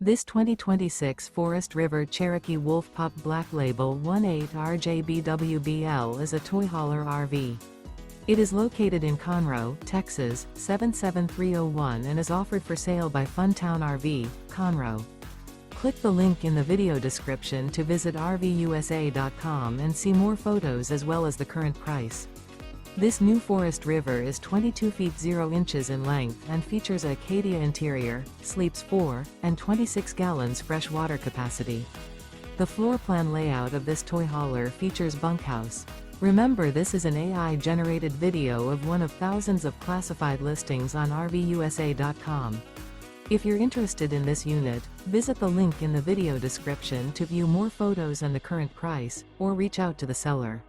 This 2026 Forest River Cherokee Wolf Pup Black Label 18RJBWBL is a toy hauler RV. It is located in Conroe, Texas, 77301 and is offered for sale by Funtown RV, Conroe. Click the link in the video description to visit RVUSA.com and see more photos as well as the current price. This new Forest River is 22 feet 0 inches in length and features a ACADIA interior, sleeps 4, and 26 gallons fresh water capacity. The floor plan layout of this toy hauler features Bunkhouse. Remember, this is an AI-generated video of one of thousands of classified listings on RVUSA.com. If you're interested in this unit, visit the link in the video description to view more photos and the current price, or reach out to the seller.